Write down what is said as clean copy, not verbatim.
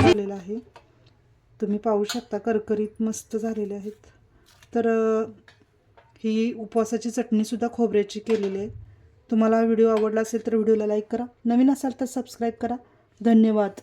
झालेला आहे, तुम्ही पाहू शकता करकरीत मस्त झालेले आहेत। तर ही उपवासाची चटणी सुद्धा खोबऱ्याची केलेली आहे। तुम्हाला व्हिडिओ आवडला असेल तर व्हिडिओला लाईक करा, नवीन असाल तर सबस्क्राईब करा। धन्यवाद।